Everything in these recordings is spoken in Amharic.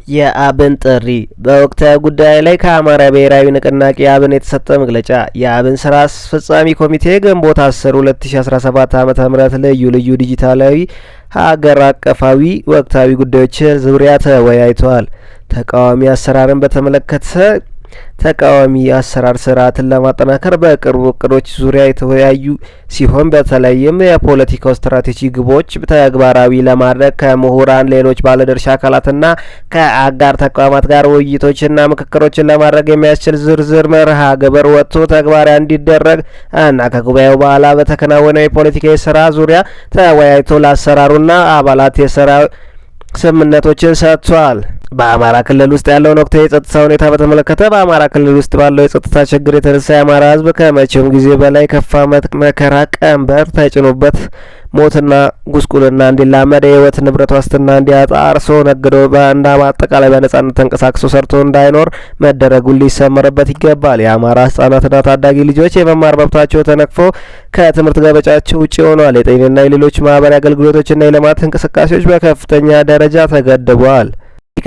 የአብን ጥሪ በወቅታዊ ጉዳይ ላይ ከአማራ ብሔራዊ ንቅናቄ አብን የተሰጠ መግለጫ። የአብን ስራ አስፈጻሚ ኮሚቴ ግንቦት 10 2017 ዓ.ም ልዩ ልዩ ዲጂታላዊ ሀገር አቀፋዊ ወቅታዊ ጉዳዮች ዙሪያ ተወያይቷል። ተቃዋሚ አሰራርን በተመለከተ ተቃዋሚ አሰራር ስርዓትን ለማጠናከር በቅርቡ እቅዶች ዙሪያ የተወያዩ ሲሆን በተለይም የፖለቲካው ስትራቴጂ ግቦች ተግባራዊ ለማድረግ ከምሁራን፣ ሌሎች ባለድርሻ አካላትና ከአጋር ተቋማት ጋር ውይይቶችና ምክክሮችን ለማድረግ የሚያስችል ዝርዝር መርሃ ግብር ወጥቶ ተግባራዊ እንዲደረግ እና ከጉባኤው በኋላ በተከናወነው የፖለቲካዊ ስራ ዙሪያ ተወያይቶ ለአሰራሩና አባላት የስራ ስምምነቶችን ሰጥቷል። በአማራ ክልል ውስጥ ያለውን ወቅታዊ የጸጥታ ሁኔታ በተመለከተ በአማራ ክልል ውስጥ ባለው የጸጥታ ችግር የተነሳ የአማራ ሕዝብ ከመቼውም ጊዜ በላይ ከፋ መከራ ቀንበር ተጭኖበት ሞትና ጉስቁልና እንዲላመድ የህይወት ንብረት ዋስትና እንዲያጣ አርሶ ነግዶ በአንድ አጠቃላይ በነጻነት ተንቀሳቅሶ ሰርቶ እንዳይኖር መደረጉን ሊሰመርበት ይገባል። የአማራ ህጻናትና ታዳጊ ልጆች የመማር መብታቸው ተነክፎ ከትምህርት ገበጫቸው ውጭ ሆኗል። የጤናና የሌሎች ማህበራዊ አገልግሎቶችና የልማት እንቅስቃሴዎች በከፍተኛ ደረጃ ተገድበዋል።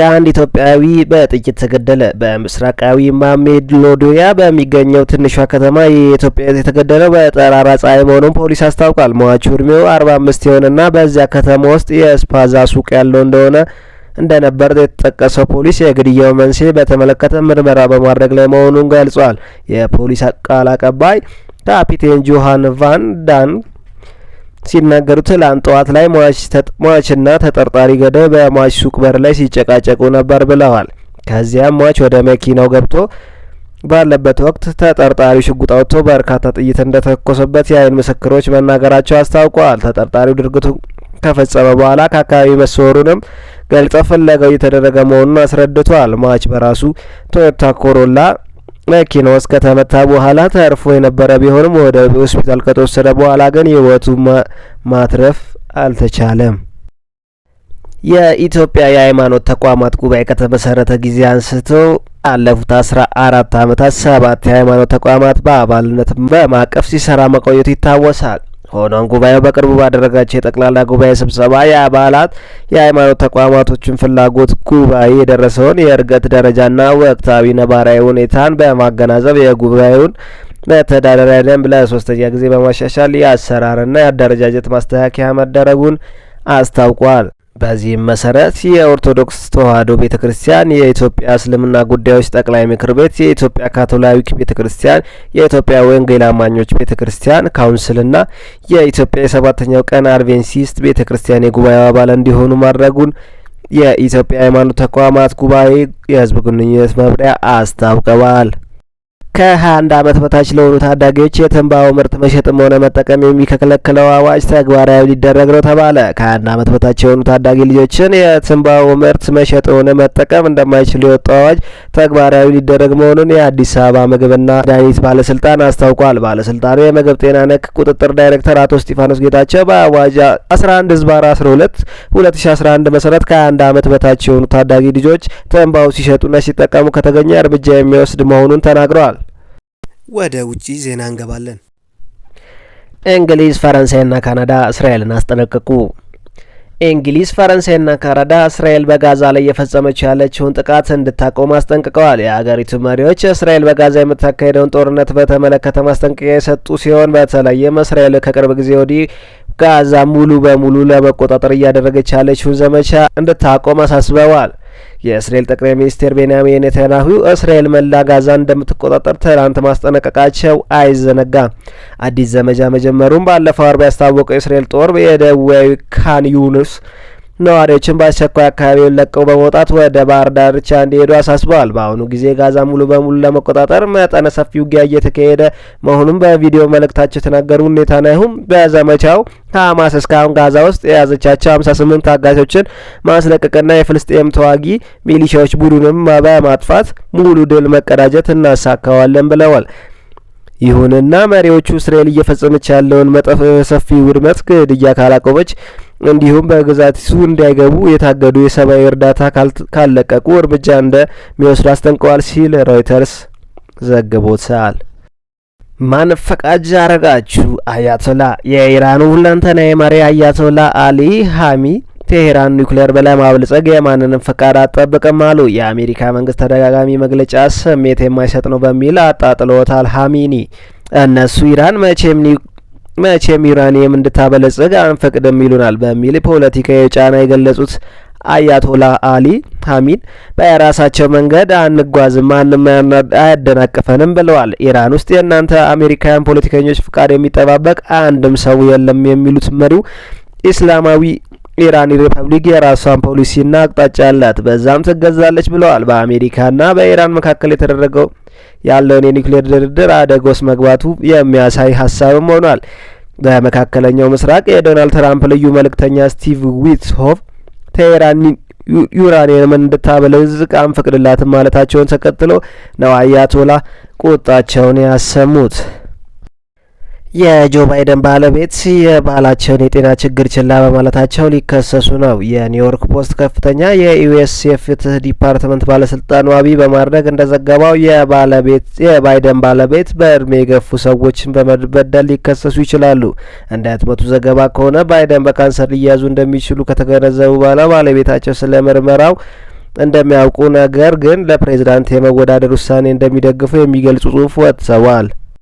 አንድ ኢትዮጵያዊ በጥይት ተገደለ። በምስራቃዊ ማሜሎዲያ በሚገኘው ትንሿ ከተማ የኢትዮጵያ የተገደለው በጠራራ ፀሐይ መሆኑን ፖሊስ አስታውቋል። ሟቹ እድሜው 45 የሆነና በዚያ ከተማ ውስጥ የስፓዛ ሱቅ ያለው እንደነበር የተጠቀሰው ፖሊስ የግድያው መንስኤ በተመለከተ ምርመራ በማድረግ ላይ መሆኑን ገልጿል። የፖሊስ ቃል አቀባይ ካፒቴን ጆሃን ቫን ዳን ሲናገሩ ትላንት ጠዋት ላይ ሟችና ተጠርጣሪ ገዳይ በሟች ሱቅ በር ላይ ሲጨቃጨቁ ነበር ብለዋል። ከዚያም ሟች ወደ መኪናው ገብቶ ባለበት ወቅት ተጠርጣሪው ሽጉጥ አውጥቶ በርካታ ጥይት እንደተኮሰበት የአይን ምስክሮች መናገራቸው አስታውቀዋል። ተጠርጣሪው ድርጊቱ ከፈጸመ በኋላ ከአካባቢ መሰወሩንም ገልጸው ፍለጋው እየተደረገ መሆኑን አስረድቷል። ሟች በራሱ ቶዮታ ኮሮላ መኪና ውስጥ ከተመታ በኋላ ተርፎ የነበረ ቢሆንም ወደ ሆስፒታል ከተወሰደ በኋላ ግን ህይወቱ ማትረፍ አልተቻለም። የኢትዮጵያ የሃይማኖት ተቋማት ጉባኤ ከተመሰረተ ጊዜ አንስቶ አለፉት 14 ዓመታት 7 የሃይማኖት ተቋማት በአባልነት በማቀፍ ሲሰራ መቆየቱ ይታወሳል። ሆኖም ጉባኤው በቅርቡ ባደረጋቸው የጠቅላላ ጉባኤ ስብሰባ የአባላት የሃይማኖት ተቋማቶችን ፍላጎት ጉባኤ የደረሰውን የእድገት ደረጃና ወቅታዊ ነባራዊ ሁኔታን በማገናዘብ የጉባኤውን መተዳደሪያ ደንብ ለሶስተኛ ጊዜ በማሻሻል የአሰራርና የአደረጃጀት ማስተካከያ መደረጉን አስታውቋል። በዚህም መሰረት የኦርቶዶክስ ተዋሕዶ ቤተ ክርስቲያን፣ የኢትዮጵያ እስልምና ጉዳዮች ጠቅላይ ምክር ቤት፣ የኢትዮጵያ ካቶሊክ ቤተ ክርስቲያን፣ የኢትዮጵያ ወንጌል አማኞች ቤተ ክርስቲያን ካውንስልና የኢትዮጵያ የሰባተኛው ቀን አድቬንቲስት ቤተ ክርስቲያን የጉባኤው አባል እንዲሆኑ ማድረጉን የኢትዮጵያ ሃይማኖት ተቋማት ጉባኤ የሕዝብ ግንኙነት መምሪያ አስታውቀዋል። ከ21 ዓመት በታች ለሆኑ ታዳጊዎች የትንባሆ ምርት መሸጥም ሆነ መጠቀም የሚከለክለው አዋጅ ተግባራዊ ሊደረግ ነው ተባለ። ከ21 ዓመት በታች የሆኑ ታዳጊ ልጆችን የትንባሆ ምርት መሸጥ ሆነ መጠቀም እንደማይችሉ የወጣው አዋጅ ተግባራዊ ሊደረግ መሆኑን የአዲስ አበባ ምግብና መድኃኒት ባለስልጣን አስታውቋል። ባለስልጣኑ የምግብ ጤና ነክ ቁጥጥር ዳይሬክተር አቶ እስጢፋኖስ ጌታቸው በአዋጅ 11/12 2011 መሰረት ከ21 ዓመት በታች የሆኑ ታዳጊ ልጆች ትንባሆ ሲሸጡና ሲጠቀሙ ከተገኘ እርምጃ የሚወስድ መሆኑን ተናግረዋል። ወደ ውጪ ዜና እንገባለን። እንግሊዝ፣ ፈረንሳይና ካናዳ እስራኤልን አስጠነቀቁ። እንግሊዝ፣ ፈረንሳይና ካናዳ እስራኤል በጋዛ ላይ እየፈጸመች ያለችውን ጥቃት እንድታቆም አስጠንቅቀዋል። የሀገሪቱ መሪዎች እስራኤል በጋዛ የምታካሄደውን ጦርነት በተመለከተ ማስጠንቀቂያ የሰጡ ሲሆን በተለይም እስራኤል ከቅርብ ጊዜ ወዲህ ጋዛ ሙሉ በሙሉ ለመቆጣጠር እያደረገች ያለችውን ዘመቻ እንድታቆም አሳስበዋል። የእስራኤል ጠቅላይ ሚኒስትር ቤንያሚን ኔታንያሁ እስራኤል መላ ጋዛን እንደምትቆጣጠር ትናንት ማስጠነቀቃቸው አይዘነጋም። አዲስ ዘመቻ መጀመሩን ባለፈው አርብ ያስታወቀው የእስራኤል ጦር የደቡባዊ ካን ዩኒስ ነዋሪዎችን በአስቸኳይ አካባቢውን ለቀው በመውጣት ወደ ባህር ዳርቻ እንዲሄዱ አሳስበዋል። በአሁኑ ጊዜ ጋዛ ሙሉ በሙሉ ለመቆጣጠር መጠነ ሰፊ ውጊያ እየተካሄደ መሆኑን በቪዲዮ መልእክታቸው የተናገሩ ኔታንያሁም በዘመቻው ሐማስ እስካሁን ጋዛ ውስጥ የያዘቻቸው 58 ታጋቾችን ማስለቀቅና የፍልስጤም ተዋጊ ሚሊሻዎች ቡድንም በማጥፋት ሙሉ ድል መቀዳጀት እናሳካዋለን ብለዋል። ይሁንና መሪዎቹ እስራኤል እየፈጸመች ያለውን መጠነ ሰፊ ውድመት፣ ግድያ ካላቆመች እንዲሁም በግዛቱ እንዳይገቡ የታገዱ የሰብአዊ እርዳታ ካለቀቁ እርምጃ እንደሚወስዱ አስጠንቅቀዋል ሲል ሮይተርስ ዘግቦታል። ማን ፈቃጅ አረጋችሁ? አያቶላ የኢራኑ ሁለንተናዊ መሪ አያቶላ አሊ ሀሚ ቴሄራን ኒውክሌር ለማብልጸግ የማንንም ፈቃድ አትጠብቅም አሉ። የአሜሪካ መንግስት ተደጋጋሚ መግለጫ ስሜት የማይሰጥ ነው በሚል አጣጥሎታል ሀሚኒ። እነሱ ኢራን መቼም ዩራኒየም እንድታበለጽግ አንፈቅድም ይሉናል በሚል ፖለቲካዊ ጫና የገለጹት አያቶላ አሊ ሀሚድ በራሳቸው መንገድ አንጓዝም፣ ማንም አያደናቅፈንም ብለዋል። ኢራን ውስጥ የእናንተ አሜሪካውያን ፖለቲከኞች ፍቃድ የሚጠባበቅ አንድም ሰው የለም የሚሉት መሪው ኢስላማዊ ኢራን ሪፐብሊክ የራሷን ፖሊሲና አቅጣጫ አላት፣ በዛም ትገዛለች ብለዋል። በአሜሪካና በኢራን መካከል የተደረገው ያለውን የኒውክሌር ድርድር አደጋ ውስጥ መግባቱ የሚያሳይ ሀሳብም ሆኗል። በመካከለኛው ምስራቅ የዶናልድ ትራምፕ ልዩ መልእክተኛ ስቲቭ ዊትሆፍ ቴሄራን ዩራኒየምን እንድታበለጽግ አንፈቅድላትም ማለታቸውን ተከትሎ ነው አያቶላ ቁጣቸውን ያሰሙት። የጆ ባይደን ባለቤት የባላቸውን የጤና ችግር ችላ በማለታቸው ሊከሰሱ ነው። የኒውዮርክ ፖስት ከፍተኛ የዩኤስ የፍትህ ዲፓርትመንት ባለስልጣን ዋቢ በማድረግ እንደዘገባው የባይደን ባለቤት በእድሜ የገፉ ሰዎችን በመበደል ሊከሰሱ ይችላሉ። እንደ ህትመቱ ዘገባ ከሆነ ባይደን በካንሰር ሊያዙ እንደሚችሉ ከተገነዘቡ በኋላ ባለቤታቸው ስለ ምርመራው እንደሚያውቁ ነገር ግን ለፕሬዝዳንት የመወዳደር ውሳኔ እንደሚደግፉ የሚገልጹ ጽሁፍ ወጥተዋል።